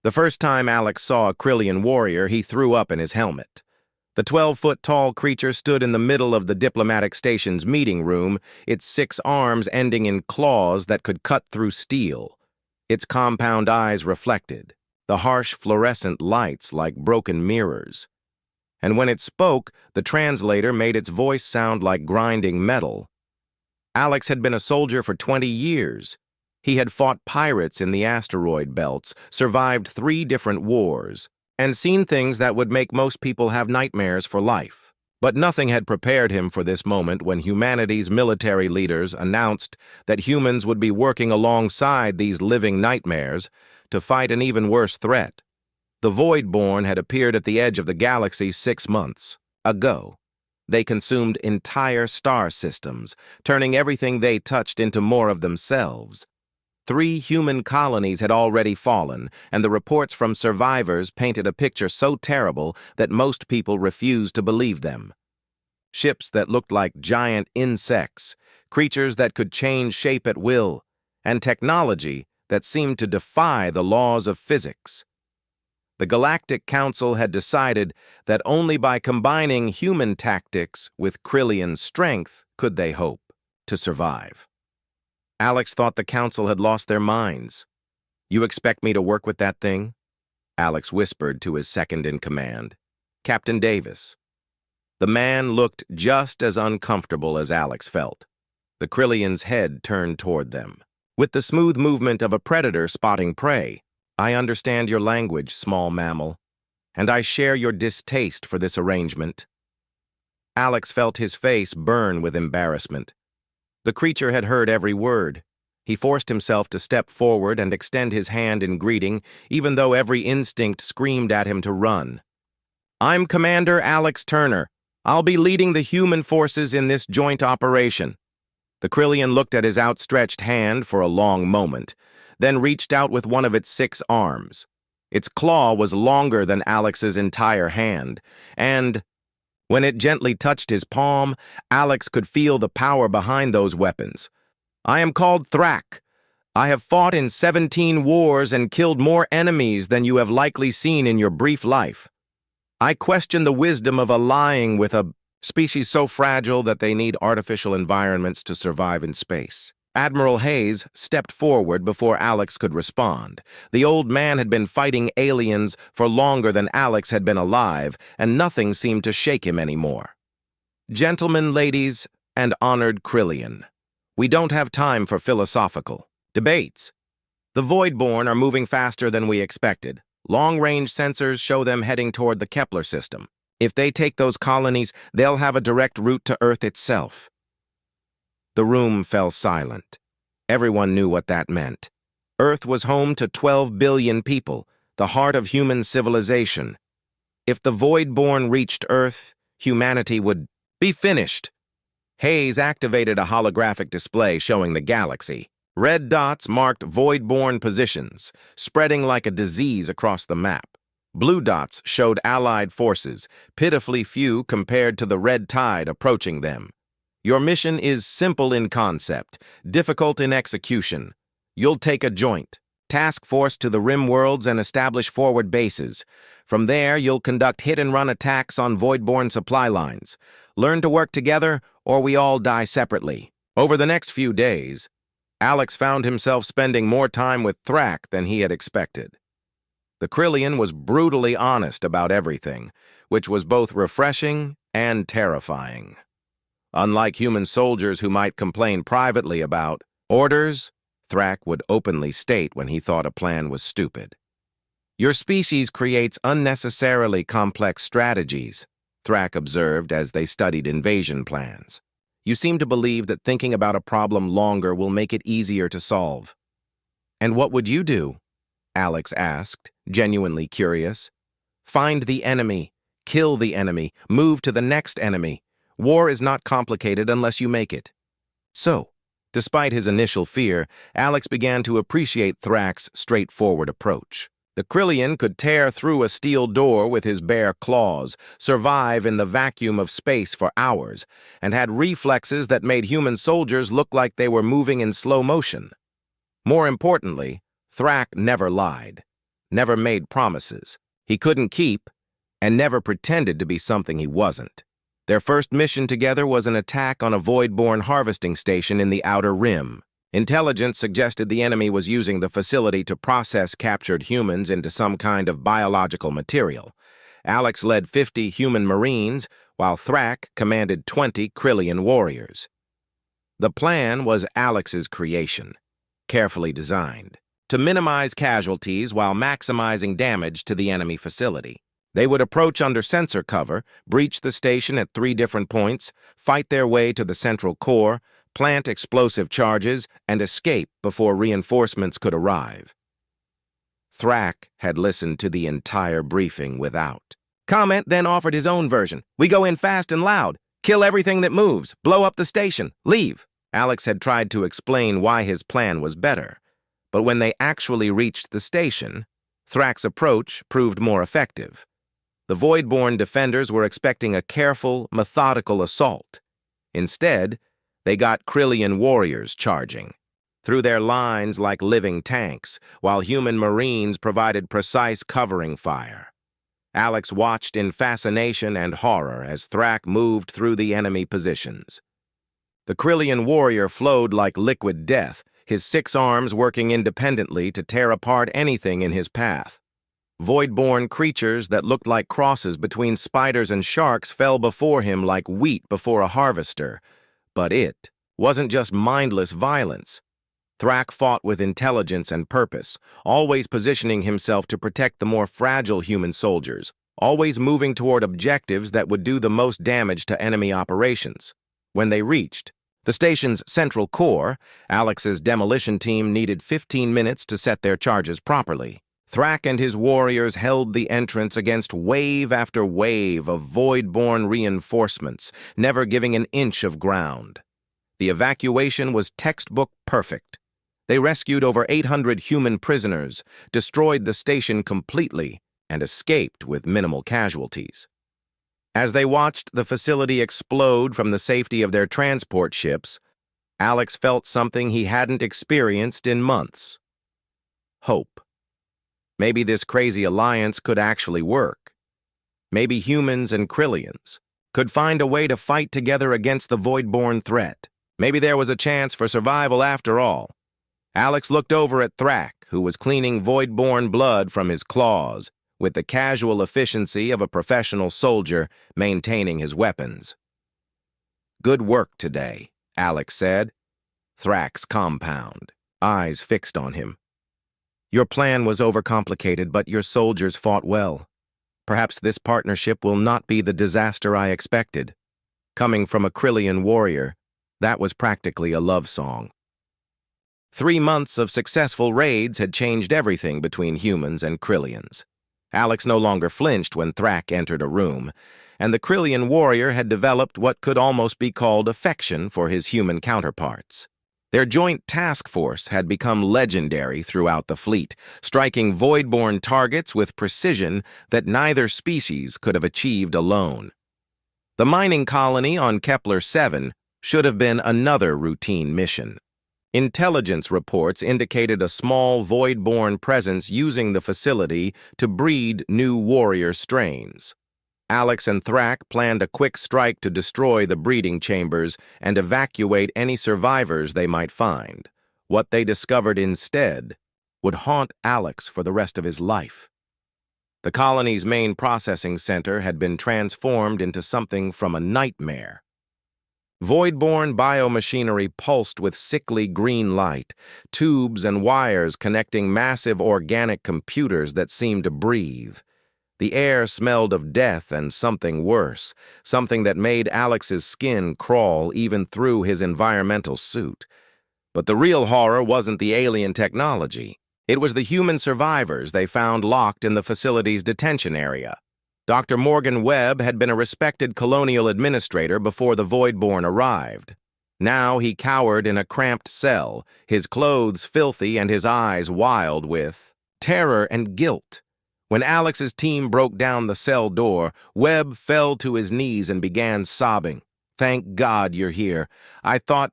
The first time Alex saw a Krillian warrior, he threw up in his helmet. The 12-foot-tall creature stood in the middle of the diplomatic station's meeting room, its 6 arms ending in claws that could cut through steel. Its compound eyes reflected, the harsh fluorescent lights like broken mirrors. And when it spoke, the translator made its voice sound like grinding metal. Alex had been a soldier for 20 years. He had fought pirates in the asteroid belts, survived 3 different wars, and seen things that would make most people have nightmares for life. But nothing had prepared him for this moment when humanity's military leaders announced that humans would be working alongside these living nightmares to fight an even worse threat. The Voidborn had appeared at the edge of the galaxy 6 months ago. They consumed entire star systems, turning everything they touched into more of themselves. 3 human colonies had already fallen, and the reports from survivors painted a picture so terrible that most people refused to believe them. Ships that looked like giant insects, creatures that could change shape at will, and technology that seemed to defy the laws of physics. The Galactic Council had decided that only by combining human tactics with Krillian strength could they hope to survive. Alex thought the Council had lost their minds. "You expect me to work with that thing?" Alex whispered to his second-in-command, Captain Davis. The man looked just as uncomfortable as Alex felt. The Krillian's head turned toward them, with the smooth movement of a predator spotting prey. "I understand your language, small mammal, and I share your distaste for this arrangement." Alex felt his face burn with embarrassment. The creature had heard every word. He forced himself to step forward and extend his hand in greeting, even though every instinct screamed at him to run. "I'm Commander Alex Turner. I'll be leading the human forces in this joint operation." The Krillian looked at his outstretched hand for a long moment, then reached out with one of its 6 arms. Its claw was longer than Alex's entire hand, and when it gently touched his palm, Alex could feel the power behind those weapons. "I am called Thrak. I have fought in 17 wars and killed more enemies than you have likely seen in your brief life. I question the wisdom of allying with a species so fragile that they need artificial environments to survive in space." Admiral Hayes stepped forward before Alex could respond. The old man had been fighting aliens for longer than Alex had been alive, and nothing seemed to shake him anymore. "Gentlemen, ladies, and honored Krillian, we don't have time for philosophical debates. The Voidborn are moving faster than we expected. Long-range sensors show them heading toward the Kepler system. If they take those colonies, they'll have a direct route to Earth itself." The room fell silent. Everyone knew what that meant. Earth was home to 12 billion people, the heart of human civilization. If the Voidborn reached Earth, humanity would be finished. Hayes activated a holographic display showing the galaxy. Red dots marked Voidborn positions, spreading like a disease across the map. Blue dots showed Allied forces, pitifully few compared to the red tide approaching them. "Your mission is simple in concept, difficult in execution. You'll take a joint task force to the rim worlds and establish forward bases. From there, you'll conduct hit-and-run attacks on Voidborn supply lines. Learn to work together, or we all die separately." Over the next few days, Alex found himself spending more time with Thrak than he had expected. The Krillian was brutally honest about everything, which was both refreshing and terrifying. Unlike human soldiers who might complain privately about orders, Thrak would openly state when he thought a plan was stupid. "Your species creates unnecessarily complex strategies," Thrak observed as they studied invasion plans. "You seem to believe that thinking about a problem longer will make it easier to solve." "And what would you do?" Alex asked, genuinely curious. "Find the enemy, kill the enemy, move to the next enemy. War is not complicated unless you make it." So, despite his initial fear, Alex began to appreciate Thrak's straightforward approach. The Krillian could tear through a steel door with his bare claws, survive in the vacuum of space for hours, and had reflexes that made human soldiers look like they were moving in slow motion. More importantly, Thrak never lied. never made promises he couldn't keep, and never pretended to be something he wasn't. Their first mission together was an attack on a void-born harvesting station in the Outer Rim. Intelligence suggested the enemy was using the facility to process captured humans into some kind of biological material. Alex led 50 human Marines, while Thrak commanded 20 Krillian warriors. The plan was Alex's creation, carefully designed, to minimize casualties while maximizing damage to the enemy facility. They would approach under sensor cover, breach the station at 3 different points, fight their way to the central core, plant explosive charges, and escape before reinforcements could arrive. Thrak had listened to the entire briefing without comment, then offered his own version. "We go in fast and loud, kill everything that moves, blow up the station, leave." Alex had tried to explain why his plan was better, but when they actually reached the station, Thrak's approach proved more effective. The Voidborn defenders were expecting a careful, methodical assault. Instead, they got Krillian warriors charging through their lines like living tanks, while human Marines provided precise covering fire. Alex watched in fascination and horror as Thrak moved through the enemy positions. The Krillian warrior flowed like liquid death, his 6 arms working independently to tear apart anything in his path. Void-born creatures that looked like crosses between spiders and sharks fell before him like wheat before a harvester. But it wasn't just mindless violence. Thrak fought with intelligence and purpose, always positioning himself to protect the more fragile human soldiers, always moving toward objectives that would do the most damage to enemy operations. When they reached the station's central core, Alex's demolition team needed 15 minutes to set their charges properly. Thrak and his warriors held the entrance against wave after wave of void-born reinforcements, never giving an inch of ground. The evacuation was textbook perfect. They rescued over 800 human prisoners, destroyed the station completely, and escaped with minimal casualties. As they watched the facility explode from the safety of their transport ships, Alex felt something he hadn't experienced in months: hope. Maybe this crazy alliance could actually work. Maybe humans and Krillians could find a way to fight together against the void-born threat. Maybe there was a chance for survival after all. Alex looked over at Thrak, who was cleaning void-born blood from his claws, with the casual efficiency of a professional soldier maintaining his weapons. "Good work today," Alex said. Thrak's compound, eyes fixed on him. "Your plan was overcomplicated, but your soldiers fought well. Perhaps this partnership will not be the disaster I expected." Coming from a Krillian warrior, that was practically a love song. 3 months of successful raids had changed everything between humans and Krillians. Alex no longer flinched when Thrak entered a room, and the Krillian warrior had developed what could almost be called affection for his human counterparts. Their joint task force had become legendary throughout the fleet, striking void-born targets with precision that neither species could have achieved alone. The mining colony on Kepler 7 should have been another routine mission. Intelligence reports indicated a small void-born presence using the facility to breed new warrior strains. Alex and Thrak planned a quick strike to destroy the breeding chambers and evacuate any survivors they might find. What they discovered instead would haunt Alex for the rest of his life. The colony's main processing center had been transformed into something from a nightmare. Void-born biomachinery pulsed with sickly green light, tubes and wires connecting massive organic computers that seemed to breathe. The air smelled of death and something worse, something that made Alex's skin crawl even through his environmental suit. But the real horror wasn't the alien technology. It was the human survivors they found locked in the facility's detention area. Dr. Morgan Webb had been a respected colonial administrator before the Voidborn arrived. Now he cowered in a cramped cell, his clothes filthy and his eyes wild with terror and guilt. When Alex's team broke down the cell door, Webb fell to his knees and began sobbing. "Thank God you're here. I thought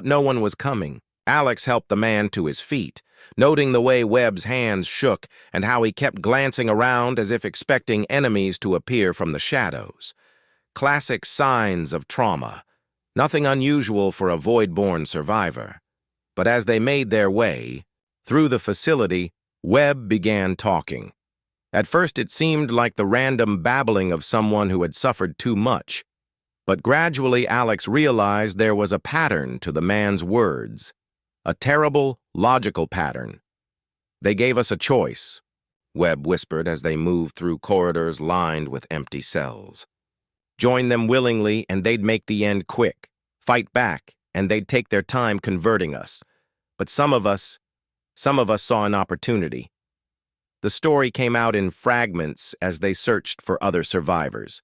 no one was coming." Alex helped the man to his feet. noting the way Webb's hands shook and how he kept glancing around as if expecting enemies to appear from the shadows. Classic signs of trauma. Nothing unusual for a void-born survivor. But as they made their way through the facility, Webb began talking. At first it seemed like the random babbling of someone who had suffered too much. But gradually Alex realized there was a pattern to the man's words. A terrible, logical pattern. "They gave us a choice," Webb whispered as they moved through corridors lined with empty cells. "Join them willingly and they'd make the end quick. Fight back and they'd take their time converting us. But some of us saw an opportunity." The story came out in fragments as they searched for other survivors.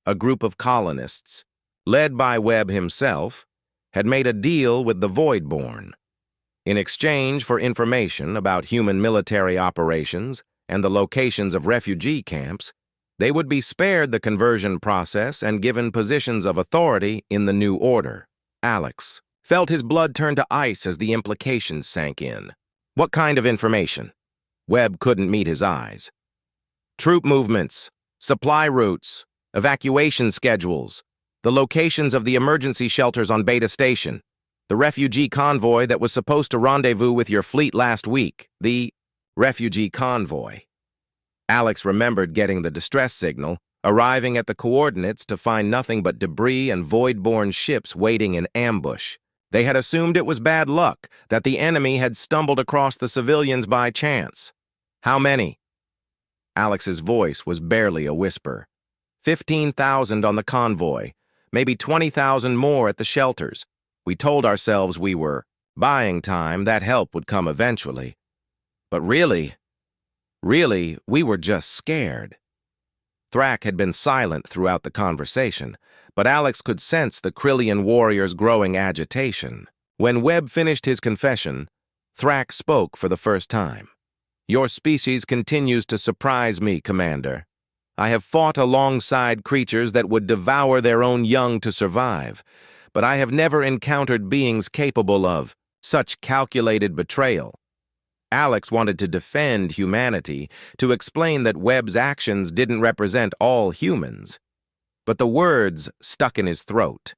A group of colonists, led by Webb himself, had made a deal with the Voidborn. In exchange for information about human military operations and the locations of refugee camps, they would be spared the conversion process and given positions of authority in the new order. Alex felt his blood turn to ice as the implications sank in. What kind of information? Webb couldn't meet his eyes. Troop movements, supply routes, evacuation schedules, the locations of the emergency shelters on Beta Station, the refugee convoy that was supposed to rendezvous with your fleet last week, the refugee convoy. Alex remembered getting the distress signal, arriving at the coordinates to find nothing but debris and void-born ships waiting in ambush. They had assumed it was bad luck, that the enemy had stumbled across the civilians by chance. How many? Alex's voice was barely a whisper. 15,000 on the convoy, maybe 20,000 more at the shelters. We told ourselves we were buying time, that help would come eventually. But really, we were just scared. Thrak had been silent throughout the conversation, but Alex could sense the Krillian warrior's growing agitation. When Webb finished his confession, Thrak spoke for the first time. "Your species continues to surprise me, Commander. I have fought alongside creatures that would devour their own young to survive, but I have never encountered beings capable of such calculated betrayal." Alex wanted to defend humanity, to explain that Webb's actions didn't represent all humans. But the words stuck in his throat.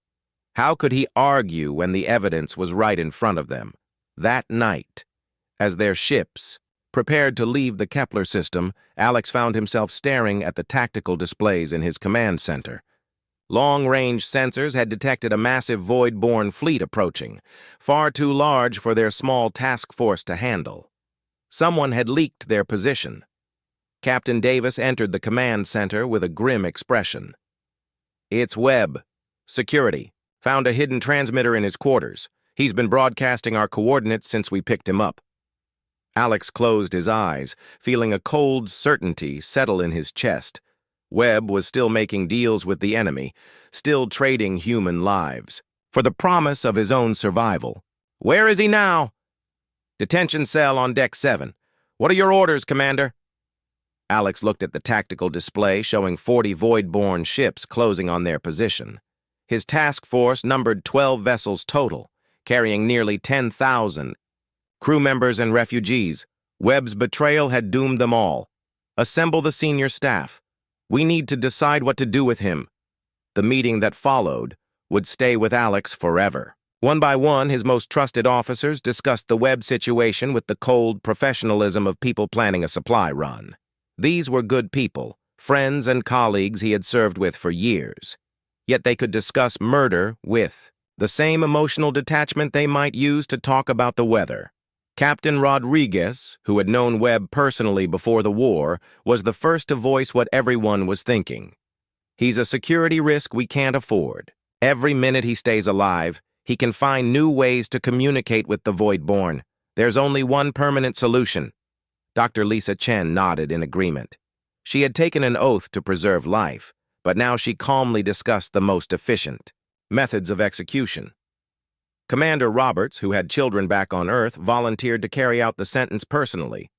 How could he argue when the evidence was right in front of them? That night, as their ships prepared to leave the Kepler system, Alex found himself staring at the tactical displays in his command center. Long-range sensors had detected a massive void-born fleet approaching, far too large for their small task force to handle. Someone had leaked their position. Captain Davis entered the command center with a grim expression. "It's Webb. Security. Found a hidden transmitter in his quarters. He's been broadcasting our coordinates since we picked him up." Alex closed his eyes, feeling a cold certainty settle in his chest. Webb was still making deals with the enemy, still trading human lives, for the promise of his own survival. "Where is he now?" "Detention cell on Deck 7. What are your orders, Commander?" Alex looked at the tactical display showing 40 void-born ships closing on their position. His task force numbered 12 vessels total, carrying nearly 10,000 crew members and refugees. Webb's betrayal had doomed them all. "Assemble the senior staff. We need to decide what to do with him." The meeting that followed would stay with Alex forever. One by one, his most trusted officers discussed the Webb situation with the cold professionalism of people planning a supply run. These were good people, friends and colleagues he had served with for years. Yet they could discuss murder with the same emotional detachment they might use to talk about the weather. Captain Rodriguez, who had known Webb personally before the war, was the first to voice what everyone was thinking. "He's a security risk we can't afford. Every minute he stays alive, he can find new ways to communicate with the Voidborn. There's only one permanent solution." Dr. Lisa Chen nodded in agreement. She had taken an oath to preserve life, but now she calmly discussed the most efficient methods of execution. Commander Roberts, who had children back on Earth, volunteered to carry out the sentence personally.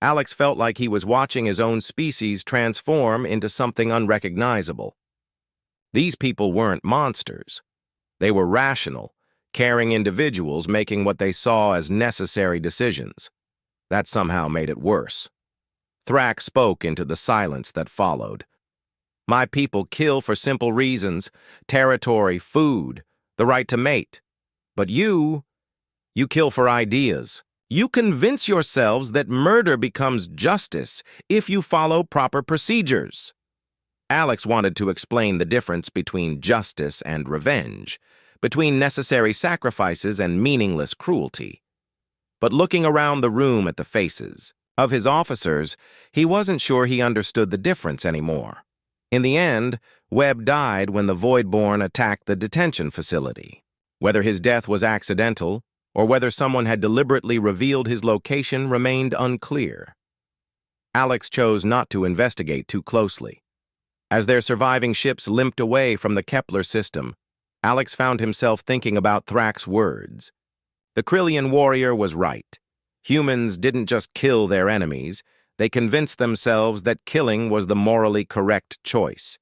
Alex felt like he was watching his own species transform into something unrecognizable. These people weren't monsters. They were rational, caring individuals making what they saw as necessary decisions. That somehow made it worse. Thrak spoke into the silence that followed. My people kill for simple reasons: territory, food, the right to mate. But you kill for ideas. You convince yourselves that murder becomes justice if you follow proper procedures. Alex wanted to explain the difference between justice and revenge, between necessary sacrifices and meaningless cruelty. But looking around the room at the faces of his officers, he wasn't sure he understood the difference anymore. In the end, Webb died when the Voidborn attacked the detention facility. Whether his death was accidental or whether someone had deliberately revealed his location remained unclear. Alex chose not to investigate too closely. As their surviving ships limped away from the Kepler system, Alex found himself thinking about Thrak's words. The Krillian warrior was right. Humans didn't just kill their enemies, they convinced themselves that killing was the morally correct choice.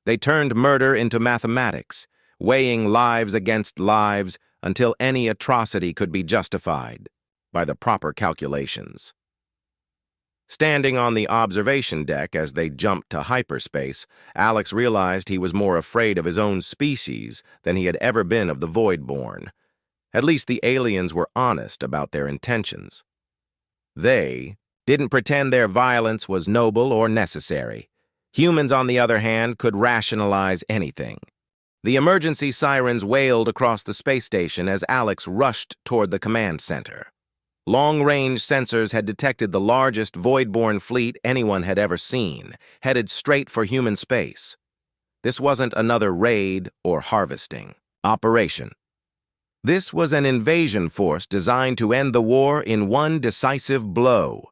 They turned murder into mathematics, weighing lives against lives until any atrocity could be justified by the proper calculations. Standing on the observation deck as they jumped to hyperspace, Alex realized he was more afraid of his own species than he had ever been of the Voidborn. At least the aliens were honest about their intentions. They didn't pretend their violence was noble or necessary. Humans, on the other hand, could rationalize anything. The emergency sirens wailed across the space station as Alex rushed toward the command center. Long-range sensors had detected the largest Voidborn fleet anyone had ever seen, headed straight for human space. This wasn't another raid or harvesting operation. This was an invasion force designed to end the war in one decisive blow.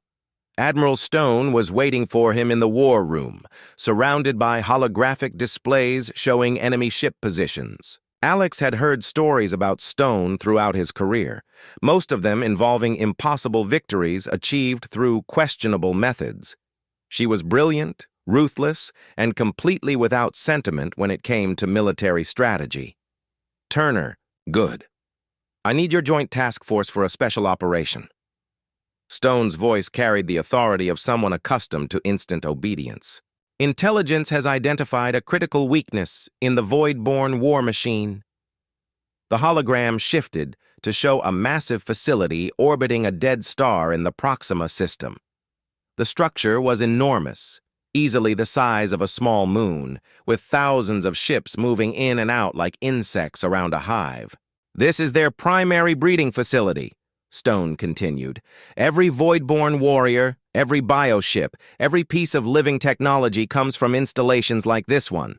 Admiral Stone was waiting for him in the war room, surrounded by holographic displays showing enemy ship positions. Alex had heard stories about Stone throughout his career, most of them involving impossible victories achieved through questionable methods. She was brilliant, ruthless, and completely without sentiment when it came to military strategy. Turner, good. I need your joint task force for a special operation. Stone's voice carried the authority of someone accustomed to instant obedience. Intelligence has identified a critical weakness in the Voidborn war machine. The hologram shifted to show a massive facility orbiting a dead star in the Proxima system. The structure was enormous, easily the size of a small moon, with thousands of ships moving in and out like insects around a hive. This is their primary breeding facility, Stone continued. Every Voidborn warrior, every bioship, every piece of living technology comes from installations like this one.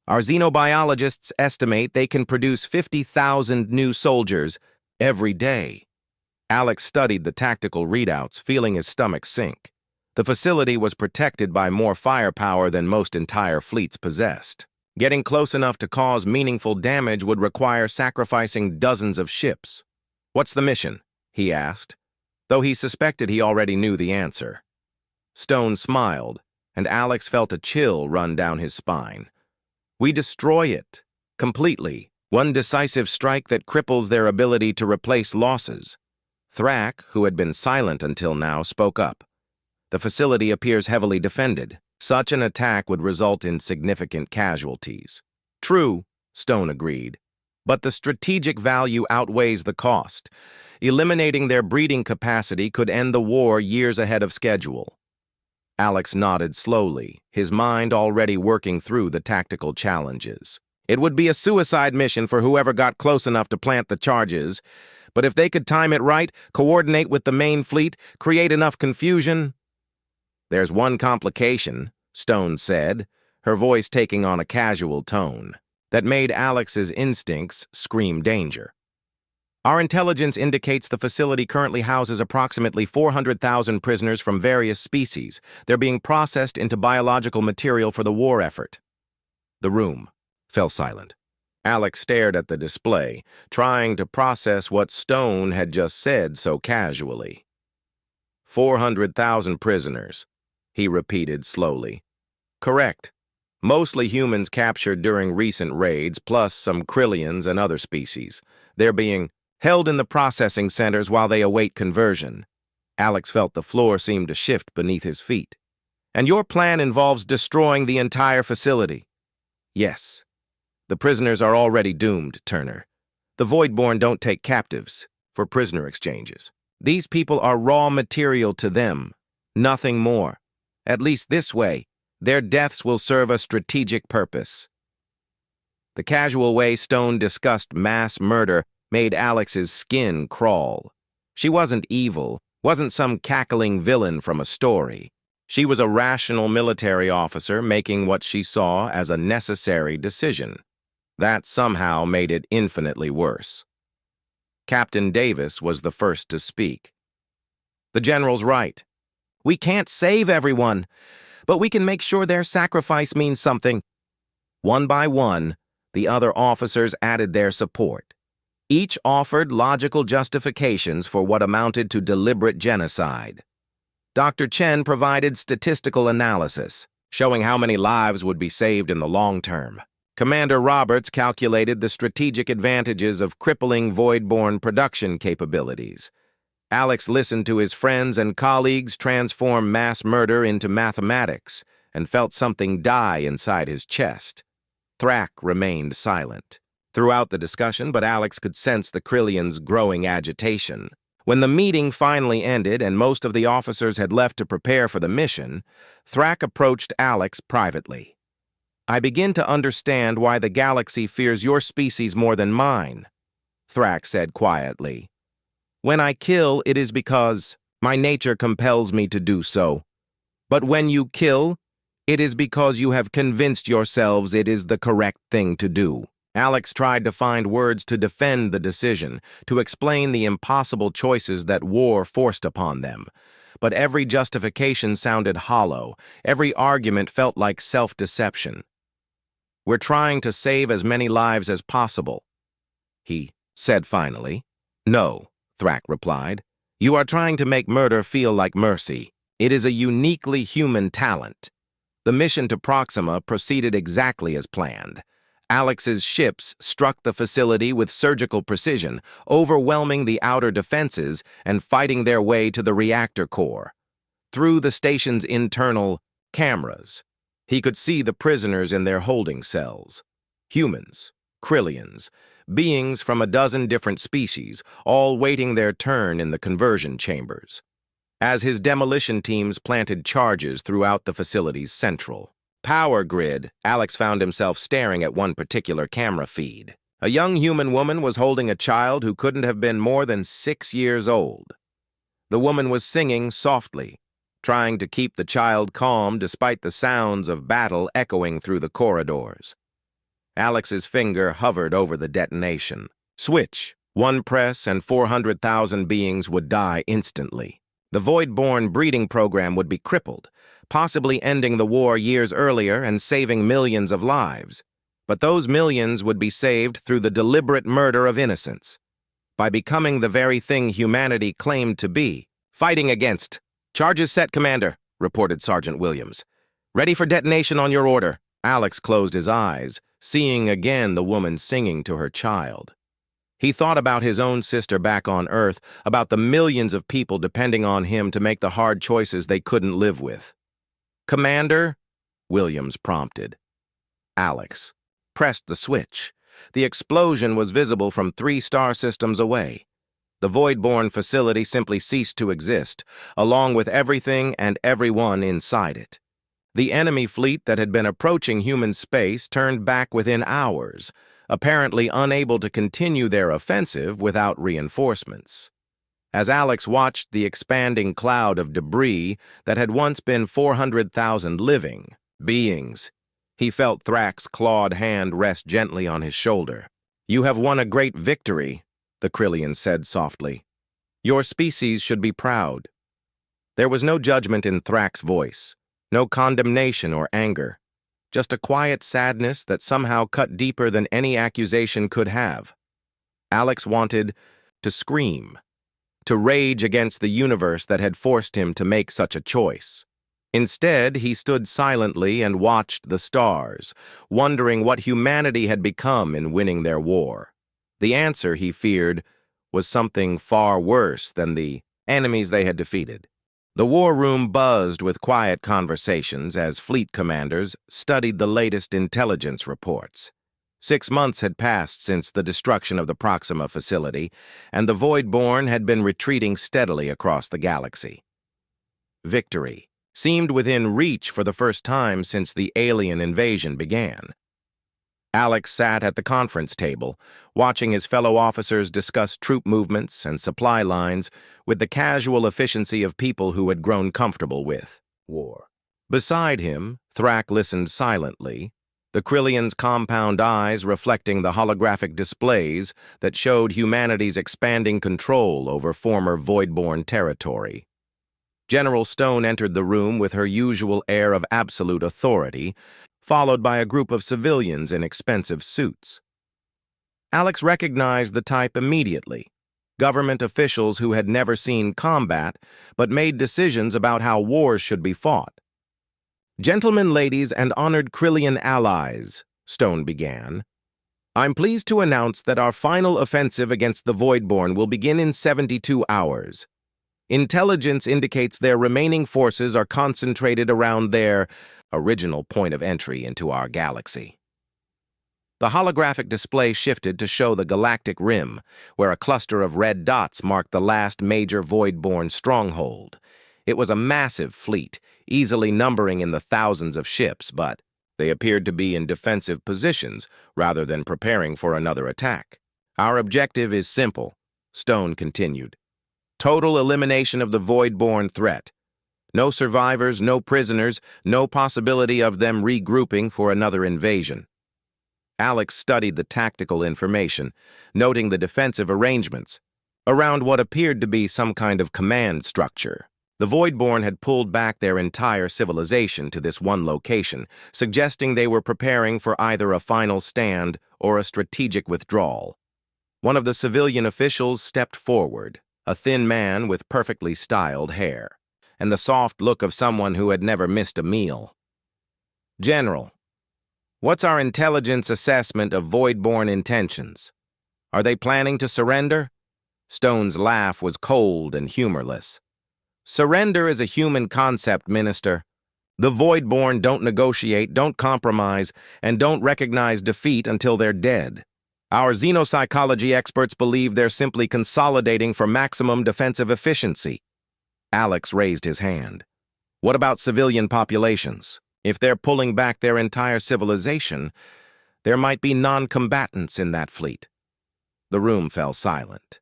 Our xenobiologists estimate they can produce 50,000 new soldiers every day. Alex studied the tactical readouts, feeling his stomach sink. The facility was protected by more firepower than most entire fleets possessed. Getting close enough to cause meaningful damage would require sacrificing dozens of ships. What's the mission? He asked, though he suspected he already knew the answer. Stone smiled, and Alex felt a chill run down his spine. We destroy it, completely, one decisive strike that cripples their ability to replace losses. Thrak, who had been silent until now, spoke up. The facility appears heavily defended. Such an attack would result in significant casualties. True, Stone agreed, but the strategic value outweighs the cost. Eliminating their breeding capacity could end the war years ahead of schedule. Alex nodded slowly, his mind already working through the tactical challenges. It would be a suicide mission for whoever got close enough to plant the charges, but if they could time it right, coordinate with the main fleet, create enough confusion... There's one complication, Stone said, her voice taking on a casual tone, that made Alex's instincts scream danger. Our intelligence indicates the facility currently houses approximately 400,000 prisoners from various species. They're being processed into biological material for the war effort. The room fell silent. Alex stared at the display, trying to process what Stone had just said so casually. 400,000 prisoners, he repeated slowly. Correct. Mostly humans captured during recent raids, plus some Krillians and other species. They're being held in the processing centers while they await conversion. Alex felt the floor seem to shift beneath his feet. And your plan involves destroying the entire facility. Yes. The prisoners are already doomed, Turner. The Voidborn don't take captives for prisoner exchanges. These people are raw material to them, nothing more. At least this way, their deaths will serve a strategic purpose. The casual way Stone discussed mass murder made Alex's skin crawl. She wasn't evil, wasn't some cackling villain from a story. She was a rational military officer making what she saw as a necessary decision. That somehow made it infinitely worse. Captain Davis was the first to speak. The general's right. We can't save everyone, but we can make sure their sacrifice means something. One by one, the other officers added their support. Each offered logical justifications for what amounted to deliberate genocide. Dr. Chen provided statistical analysis, showing how many lives would be saved in the long term. Commander Roberts calculated the strategic advantages of crippling Voidborn production capabilities. Alex listened to his friends and colleagues transform mass murder into mathematics and felt something die inside his chest. Thrak remained silent throughout the discussion, but Alex could sense the Krillians' growing agitation. When the meeting finally ended and most of the officers had left to prepare for the mission, Thrak approached Alex privately. I begin to understand why the galaxy fears your species more than mine, Thrak said quietly. When I kill, it is because my nature compels me to do so. But when you kill, it is because you have convinced yourselves it is the correct thing to do. Alex tried to find words to defend the decision, to explain the impossible choices that war forced upon them. But every justification sounded hollow. Every argument felt like self-deception. We're trying to save as many lives as possible, he said finally. No, Thrak replied. You are trying to make murder feel like mercy. It is a uniquely human talent. The mission to Proxima proceeded exactly as planned. Alex's ships struck the facility with surgical precision, overwhelming the outer defenses and fighting their way to the reactor core. Through the station's internal cameras, he could see the prisoners in their holding cells. Humans, Krillians, beings from a dozen different species, all waiting their turn in the conversion chambers. As his demolition teams planted charges throughout the facility's central power grid, Alex found himself staring at one particular camera feed. A young human woman was holding a child who couldn't have been more than 6 years old. The woman was singing softly, trying to keep the child calm despite the sounds of battle echoing through the corridors. Alex's finger hovered over the detonation. Switch. One press and 400,000 beings would die instantly. The Voidborn breeding program would be crippled, possibly ending the war years earlier and saving millions of lives. But those millions would be saved through the deliberate murder of innocents, by becoming the very thing humanity claimed to be. Fighting against. Charges set, Commander, reported Sergeant Williams. Ready for detonation on your order. Alex closed his eyes, seeing again the woman singing to her child. He thought about his own sister back on Earth, about the millions of people depending on him to make the hard choices they couldn't live with. Commander, Williams prompted. Alex pressed the switch. The explosion was visible from 3 star systems away. The Voidborn facility simply ceased to exist, along with everything and everyone inside it. The enemy fleet that had been approaching human space turned back within hours, apparently unable to continue their offensive without reinforcements. As Alex watched the expanding cloud of debris that had once been 400,000 living beings, he felt Thrak's clawed hand rest gently on his shoulder. You have won a great victory, the Krillian said softly. Your species should be proud. There was no judgment in Thrak's voice, no condemnation or anger, just a quiet sadness that somehow cut deeper than any accusation could have. Alex wanted to scream, to rage against the universe that had forced him to make such a choice. Instead, he stood silently and watched the stars, wondering what humanity had become in winning their war. The answer, he feared, was something far worse than the enemies they had defeated. The war room buzzed with quiet conversations as fleet commanders studied the latest intelligence reports. 6 months had passed since the destruction of the Proxima facility, and the Voidborn had been retreating steadily across the galaxy. Victory seemed within reach for the first time since the alien invasion began. Alex sat at the conference table, watching his fellow officers discuss troop movements and supply lines with the casual efficiency of people who had grown comfortable with war. Beside him, Thrak listened silently, the Krillion's compound eyes reflecting the holographic displays that showed humanity's expanding control over former Voidborn territory. General Stone entered the room with her usual air of absolute authority, followed by a group of civilians in expensive suits. Alex recognized the type immediately. Government officials who had never seen combat, but made decisions about how wars should be fought. "Gentlemen, ladies, and honored Krillian allies," Stone began, "I'm pleased to announce that our final offensive against the Voidborn will begin in 72 hours. Intelligence indicates their remaining forces are concentrated around their original point of entry into our galaxy." The holographic display shifted to show the galactic rim, where a cluster of red dots marked the last major Voidborn stronghold. It was a massive fleet, easily numbering in the thousands of ships, but they appeared to be in defensive positions rather than preparing for another attack. "Our objective is simple," Stone continued. "Total elimination of the Voidborn threat. No survivors, no prisoners, no possibility of them regrouping for another invasion." Alex studied the tactical information, noting the defensive arrangements around what appeared to be some kind of command structure. The Voidborn had pulled back their entire civilization to this one location, suggesting they were preparing for either a final stand or a strategic withdrawal. One of the civilian officials stepped forward, a thin man with perfectly styled hair, and the soft look of someone who had never missed a meal. "General, what's our intelligence assessment of Voidborn intentions? Are they planning to surrender?" Stone's laugh was cold and humorless. "Surrender is a human concept, Minister. The Voidborn don't negotiate, don't compromise, and don't recognize defeat until they're dead. Our xenopsychology experts believe they're simply consolidating for maximum defensive efficiency." Alex raised his hand. "What about civilian populations? If they're pulling back their entire civilization, there might be non-combatants in that fleet." The room fell silent.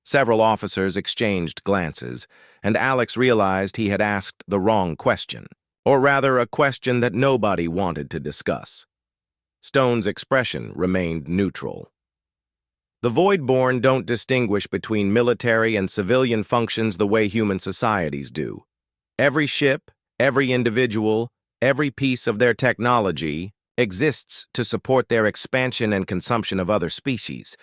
Several officers exchanged glances, and Alex realized he had asked the wrong question, or rather a question that nobody wanted to discuss. Stone's expression remained neutral. "The Voidborn don't distinguish between military and civilian functions the way human societies do. Every ship, every individual, every piece of their technology exists to support their expansion and consumption of other species.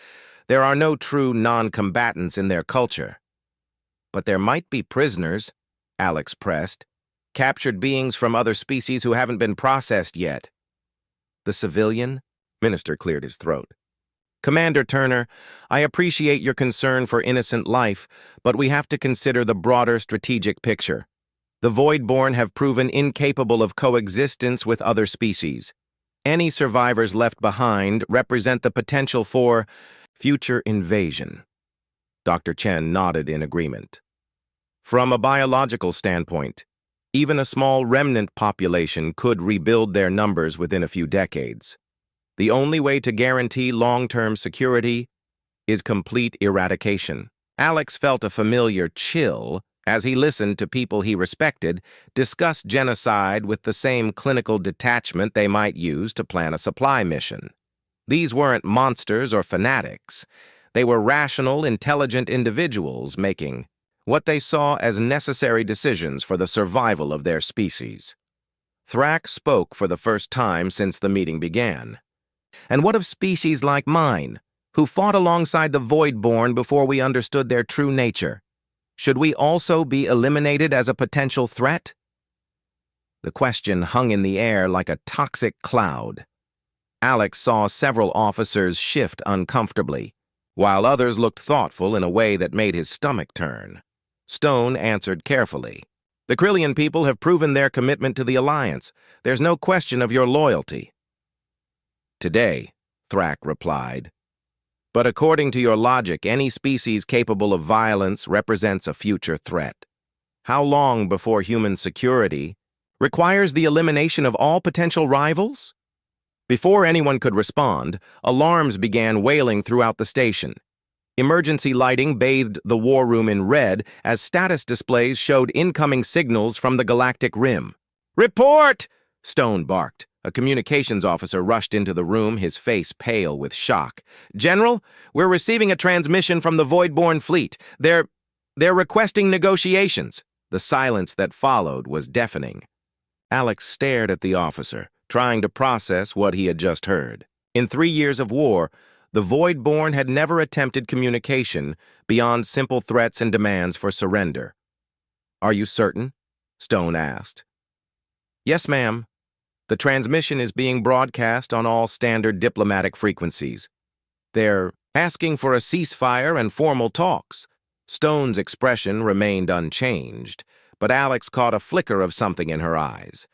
There are no true non-combatants in their culture." "But there might be prisoners," Alex pressed, "captured beings from other species who haven't been processed yet." "The civilian?" Minister cleared his throat. "Commander Turner, I appreciate your concern for innocent life, but we have to consider the broader strategic picture. The Voidborn have proven incapable of coexistence with other species. Any survivors left behind represent the potential for future invasion." Dr. Chen nodded in agreement. "From a biological standpoint, even a small remnant population could rebuild their numbers within a few decades. The only way to guarantee long-term security is complete eradication." Alex felt a familiar chill as he listened to people he respected discuss genocide with the same clinical detachment they might use to plan a supply mission. These weren't monsters or fanatics. They were rational, intelligent individuals making what they saw as necessary decisions for the survival of their species. Thrak spoke for the first time since the meeting began. "And what of species like mine, who fought alongside the Voidborn before we understood their true nature? Should we also be eliminated as a potential threat?" The question hung in the air like a toxic cloud. Alex saw several officers shift uncomfortably, while others looked thoughtful in a way that made his stomach turn. Stone answered carefully. The Krillian people have proven their commitment to the Alliance. There's no question of your loyalty. Today, Thrak replied. But according to your logic, any species capable of violence represents a future threat. How long before human security requires the elimination of all potential rivals? Before anyone could respond, alarms began wailing throughout the station. Emergency lighting bathed the war room in red as status displays showed incoming signals from the Galactic Rim. "Report!" Stone barked. A communications officer rushed into the room, his face pale with shock. "General, we're receiving a transmission from the Voidborn fleet. They're requesting negotiations." The silence that followed was deafening. Alex stared at the officer, trying to process what he had just heard. In 3 years of war, the Voidborn had never attempted communication beyond simple threats and demands for surrender. "Are you certain?" Stone asked. "Yes, ma'am. The transmission is being broadcast on all standard diplomatic frequencies. They're asking for a ceasefire and formal talks." Stone's expression remained unchanged, but Alex caught a flicker of something in her eyes.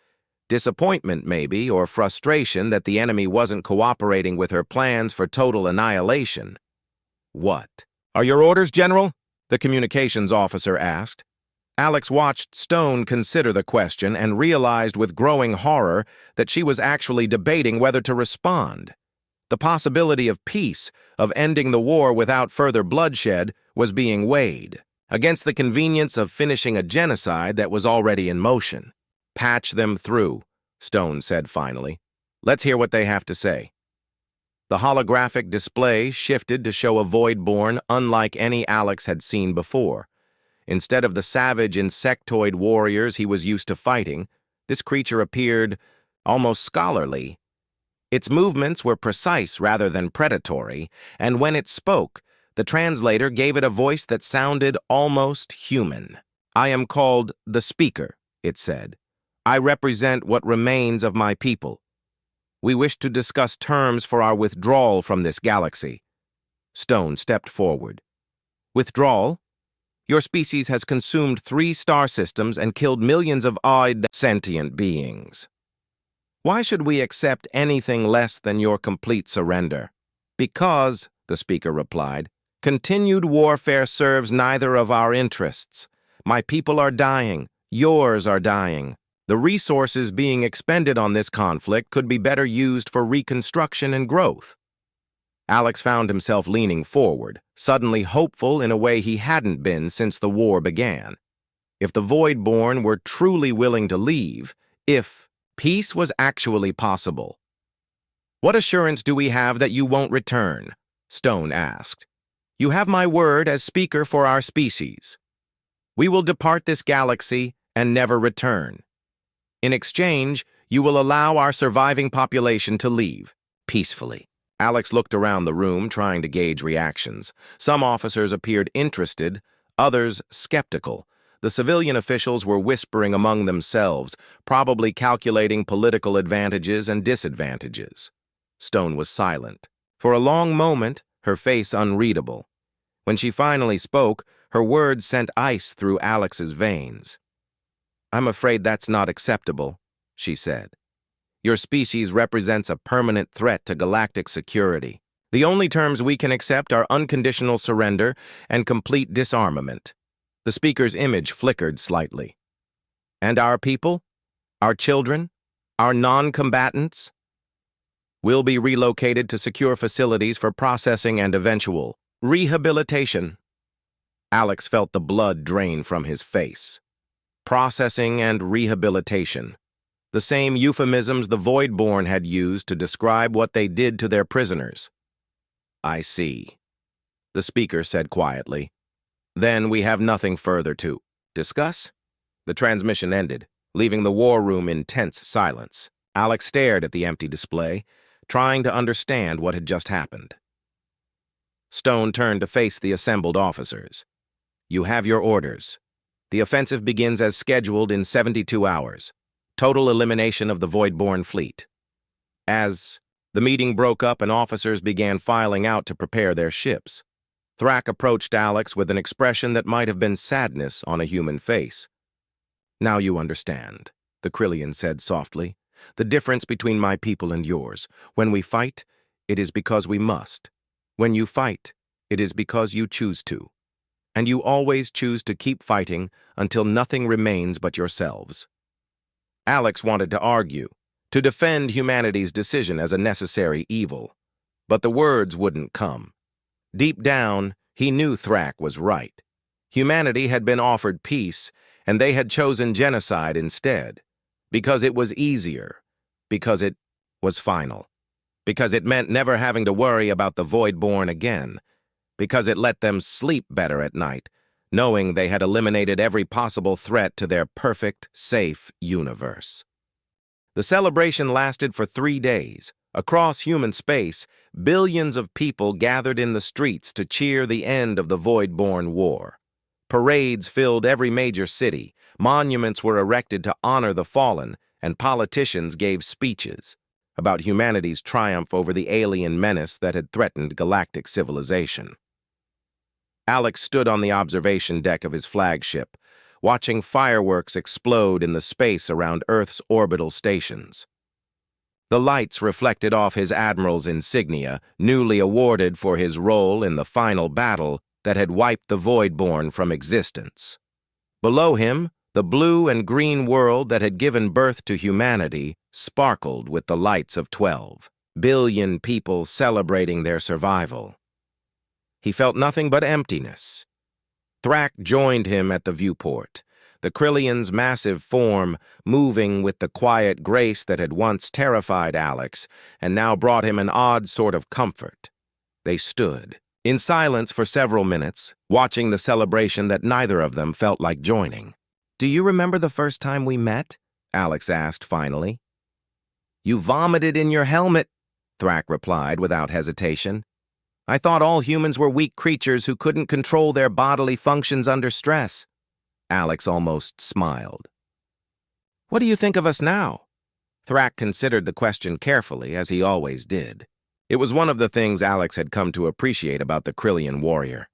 Disappointment, maybe, or frustration that the enemy wasn't cooperating with her plans for total annihilation. "What are your orders, General?" the communications officer asked. Alex watched Stone consider the question and realized with growing horror that she was actually debating whether to respond. The possibility of peace, of ending the war without further bloodshed, was being weighed against the convenience of finishing a genocide that was already in motion. "Patch them through," Stone said finally. "Let's hear what they have to say." The holographic display shifted to show a Voidborn unlike any Alex had seen before. Instead of the savage insectoid warriors he was used to fighting, this creature appeared almost scholarly. Its movements were precise rather than predatory, and when it spoke, the translator gave it a voice that sounded almost human. "I am called the Speaker," it said. "I represent what remains of my people. We wish to discuss terms for our withdrawal from this galaxy." Stone stepped forward. "Withdrawal? Your species has consumed 3 star systems and killed millions of odd sentient beings. Why should we accept anything less than your complete surrender?" "Because," the speaker replied, "continued warfare serves neither of our interests. My people are dying. Yours are dying. The resources being expended on this conflict could be better used for reconstruction and growth." Alex found himself leaning forward, suddenly hopeful in a way he hadn't been since the war began. If the Voidborn were truly willing to leave, if peace was actually possible. "What assurance do we have that you won't return?" Stone asked. "You have my word as speaker for our species. We will depart this galaxy and never return. In exchange, you will allow our surviving population to leave, peacefully." Alex looked around the room, trying to gauge reactions. Some officers appeared interested, others skeptical. The civilian officials were whispering among themselves, probably calculating political advantages and disadvantages. Stone was silent. For a long moment, her face unreadable. When she finally spoke, her words sent ice through Alex's veins. "I'm afraid that's not acceptable," she said. "Your species represents a permanent threat to galactic security. The only terms we can accept are unconditional surrender and complete disarmament." The speaker's image flickered slightly. "And our people? Our children? Our non-combatants?" "Will be relocated to secure facilities for processing and eventual rehabilitation." Alex felt the blood drain from his face. Processing and rehabilitation. The same euphemisms the Voidborn had used to describe what they did to their prisoners. "I see," the speaker said quietly. "Then we have nothing further to discuss." The transmission ended, leaving the war room in tense silence. Alex stared at the empty display, trying to understand what had just happened. Stone turned to face the assembled officers. "You have your orders. The offensive begins as scheduled in 72 hours. Total elimination of the Voidborn fleet." As the meeting broke up and officers began filing out to prepare their ships, Thrak approached Alex with an expression that might have been sadness on a human face. "Now you understand," the Krillian said softly. "The difference between my people and yours. When we fight, it is because we must. When you fight, it is because you choose to. And you always choose to keep fighting until nothing remains but yourselves." Alex wanted to argue, to defend humanity's decision as a necessary evil. But the words wouldn't come. Deep down, he knew Thrak was right. Humanity had been offered peace, and they had chosen genocide instead. Because it was easier. Because it was final. Because it meant never having to worry about the Voidborn again. Because it let them sleep better at night, knowing they had eliminated every possible threat to their perfect, safe universe. The celebration lasted for 3 days. Across human space, billions of people gathered in the streets to cheer the end of the Voidborn War. Parades filled every major city, monuments were erected to honor the fallen, and politicians gave speeches about humanity's triumph over the alien menace that had threatened galactic civilization. Alex stood on the observation deck of his flagship, watching fireworks explode in the space around Earth's orbital stations. The lights reflected off his admiral's insignia, newly awarded for his role in the final battle that had wiped the Voidborn from existence. Below him, the blue and green world that had given birth to humanity sparkled with the lights of 12 billion people celebrating their survival. He felt nothing but emptiness. Thrak joined him at the viewport, the Krillian's massive form moving with the quiet grace that had once terrified Alex and now brought him an odd sort of comfort. They stood, in silence for several minutes, watching the celebration that neither of them felt like joining. "Do you remember the first time we met?" Alex asked finally. "You vomited in your helmet," Thrak replied without hesitation. "I thought all humans were weak creatures who couldn't control their bodily functions under stress." Alex almost smiled. "What do you think of us now?" Thrak considered the question carefully, as he always did. It was one of the things Alex had come to appreciate about the Krillian warrior.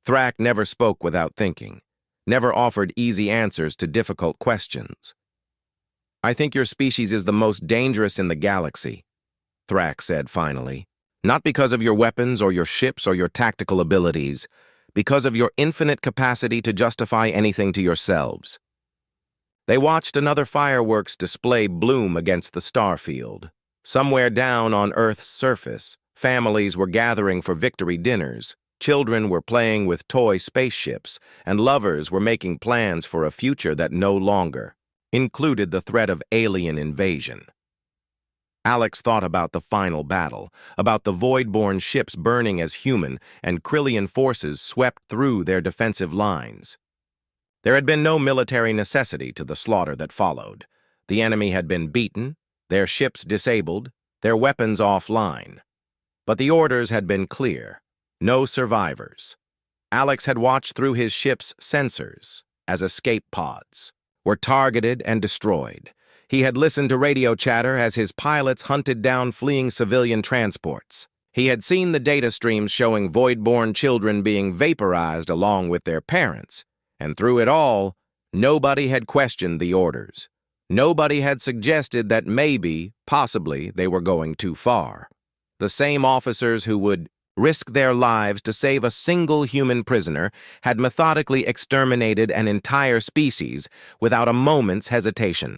Thrak never spoke without thinking, never offered easy answers to difficult questions. "I think your species is the most dangerous in the galaxy," Thrak said finally. "Not because of your weapons or your ships or your tactical abilities, because of your infinite capacity to justify anything to yourselves." They watched another fireworks display bloom against the starfield. Somewhere down on Earth's surface, families were gathering for victory dinners, children were playing with toy spaceships, and lovers were making plans for a future that no longer included the threat of alien invasion. Alex thought about the final battle, about the Voidborn ships burning as human and Krillian forces swept through their defensive lines. There had been no military necessity to the slaughter that followed. The enemy had been beaten, their ships disabled, their weapons offline. But the orders had been clear: no survivors. Alex had watched through his ship's sensors as escape pods were targeted and destroyed. He had listened to radio chatter as his pilots hunted down fleeing civilian transports. He had seen the data streams showing Voidborn children being vaporized along with their parents. And through it all, nobody had questioned the orders. Nobody had suggested that maybe, possibly, they were going too far. The same officers who would risk their lives to save a single human prisoner had methodically exterminated an entire species without a moment's hesitation.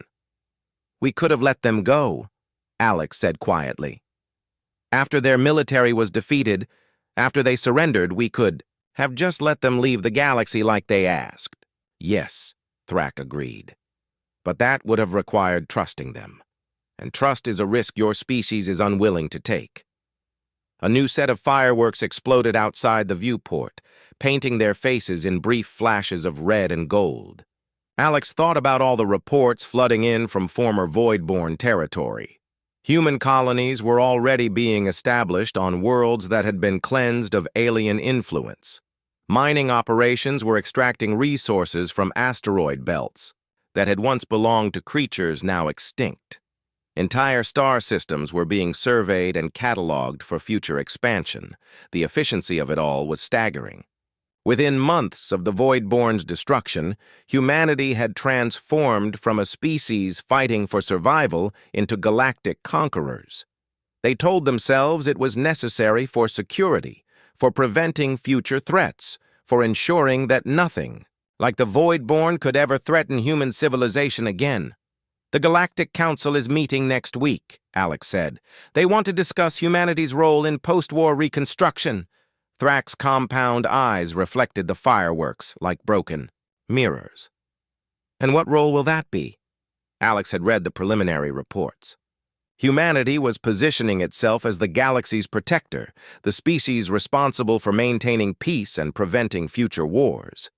"We could have let them go," Alex said quietly. "After their military was defeated, after they surrendered, we could have just let them leave the galaxy like they asked." "Yes," Thrak agreed. "But that would have required trusting them. And trust is a risk your species is unwilling to take." A new set of fireworks exploded outside the viewport, painting their faces in brief flashes of red and gold. Alex thought about all the reports flooding in from former Voidborn territory. Human colonies were already being established on worlds that had been cleansed of alien influence. Mining operations were extracting resources from asteroid belts that had once belonged to creatures now extinct. Entire star systems were being surveyed and cataloged for future expansion. The efficiency of it all was staggering. Within months of the Voidborn's destruction, humanity had transformed from a species fighting for survival into galactic conquerors. They told themselves it was necessary for security, for preventing future threats, for ensuring that nothing, like the Voidborn, could ever threaten human civilization again. "The Galactic Council is meeting next week," Alex said. "They want to discuss humanity's role in post-war reconstruction." Thrak's compound eyes reflected the fireworks like broken mirrors. "And what role will that be?" Alex had read the preliminary reports. Humanity was positioning itself as the galaxy's protector, the species responsible for maintaining peace and preventing future wars.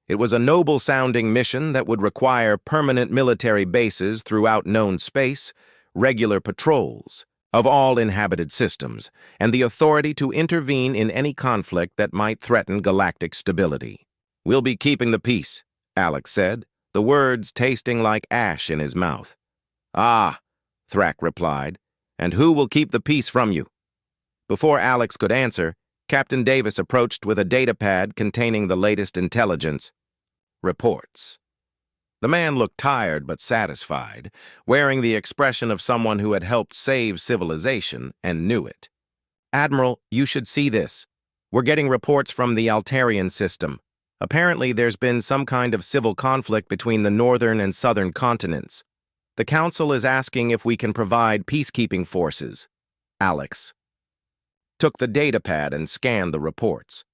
It was a noble-sounding mission that would require permanent military bases throughout known space, regular patrols of all inhabited systems, and the authority to intervene in any conflict that might threaten galactic stability. "We'll be keeping the peace," Alex said, the words tasting like ash in his mouth. "Ah," Thrak replied, "and who will keep the peace from you?" Before Alex could answer, Captain Davis approached with a datapad containing the latest intelligence reports. The man looked tired but satisfied, wearing the expression of someone who had helped save civilization and knew it. "Admiral, you should see this. We're getting reports from the Altarian system. Apparently there's been some kind of civil conflict between the northern and southern continents. The Council is asking if we can provide peacekeeping forces." Alex took the datapad and scanned the reports.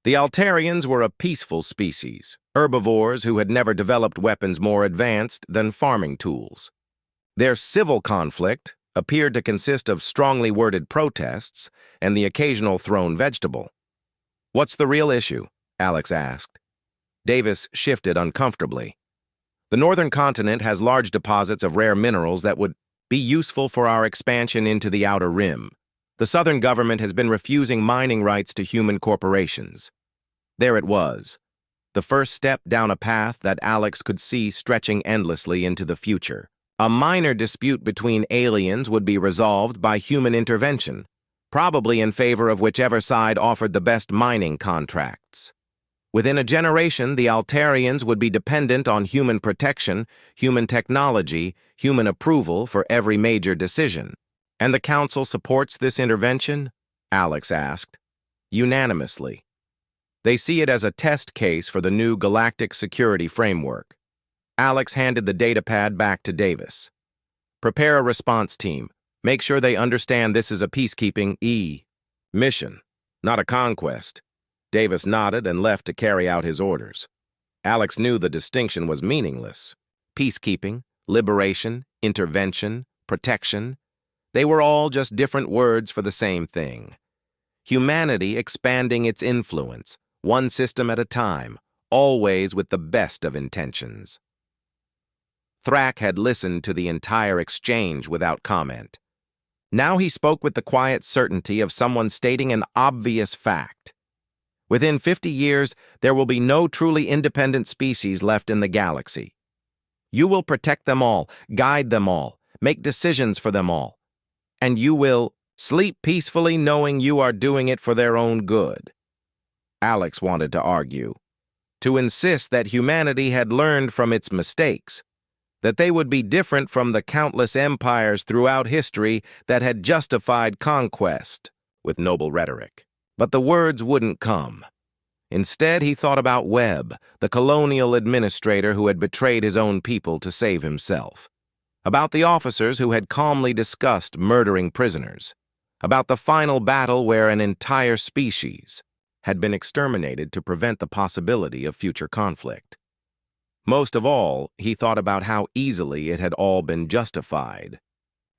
The Altarians were a peaceful species, herbivores who had never developed weapons more advanced than farming tools. Their civil conflict appeared to consist of strongly worded protests and the occasional thrown vegetable. "What's the real issue?" Alex asked. Davis shifted uncomfortably. "The northern continent has large deposits of rare minerals that would be useful for our expansion into the outer rim. The southern government has been refusing mining rights to human corporations." There it was, the first step down a path that Alex could see stretching endlessly into the future. A minor dispute between aliens would be resolved by human intervention, probably in favor of whichever side offered the best mining contracts. Within a generation, the Altarians would be dependent on human protection, human technology, human approval for every major decision. "And the Council supports this intervention?" Alex asked. "Unanimously. They see it as a test case for the new galactic security framework." Alex handed the datapad back to Davis. "Prepare a response team. Make sure they understand this is a peacekeeping mission, not a conquest." Davis nodded and left to carry out his orders. Alex knew the distinction was meaningless. Peacekeeping, liberation, intervention, protection, they were all just different words for the same thing. Humanity expanding its influence, one system at a time, always with the best of intentions. Thrak had listened to the entire exchange without comment. Now he spoke with the quiet certainty of someone stating an obvious fact. Within 50 years, there will be no truly independent species left in the galaxy. You will protect them all, guide them all, make decisions for them all. And you will sleep peacefully knowing you are doing it for their own good. Alex wanted to argue, to insist that humanity had learned from its mistakes, that they would be different from the countless empires throughout history that had justified conquest with noble rhetoric. But the words wouldn't come. Instead, he thought about Webb, the colonial administrator who had betrayed his own people to save himself. About the officers who had calmly discussed murdering prisoners. About the final battle where an entire species had been exterminated to prevent the possibility of future conflict. Most of all, he thought about how easily it had all been justified.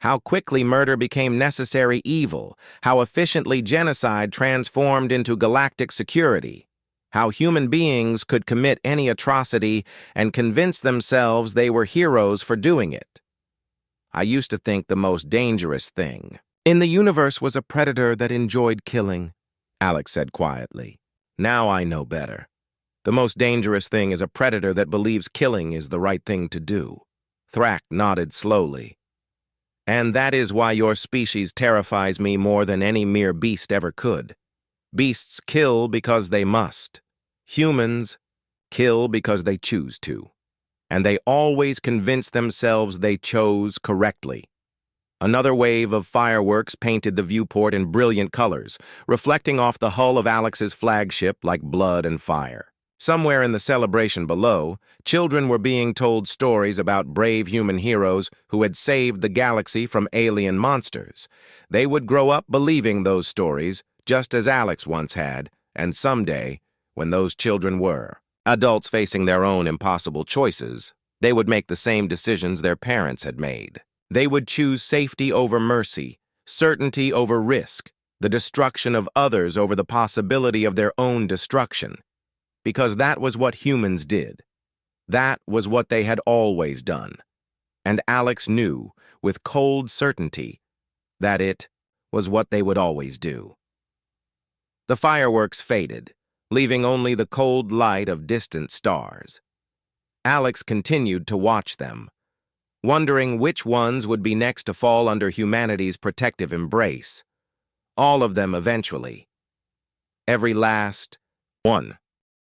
How quickly murder became necessary evil, how efficiently genocide transformed into galactic security, how human beings could commit any atrocity and convince themselves they were heroes for doing it. "I used to think the most dangerous thing in the universe was a predator that enjoyed killing," Alex said quietly. "Now I know better. The most dangerous thing is a predator that believes killing is the right thing to do." Thrak nodded slowly. And that is why your species terrifies me more than any mere beast ever could. Beasts kill because they must. Humans kill because they choose to. And they always convince themselves they chose correctly. Another wave of fireworks painted the viewport in brilliant colors, reflecting off the hull of Alex's flagship like blood and fire. Somewhere in the celebration below, children were being told stories about brave human heroes who had saved the galaxy from alien monsters. They would grow up believing those stories, just as Alex once had, and someday, when those children were adults facing their own impossible choices, they would make the same decisions their parents had made. They would choose safety over mercy, certainty over risk, the destruction of others over the possibility of their own destruction. Because that was what humans did. That was what they had always done. And Alex knew, with cold certainty, that it was what they would always do. The fireworks faded, leaving only the cold light of distant stars. Alex continued to watch them, wondering which ones would be next to fall under humanity's protective embrace. All of them eventually. Every last one.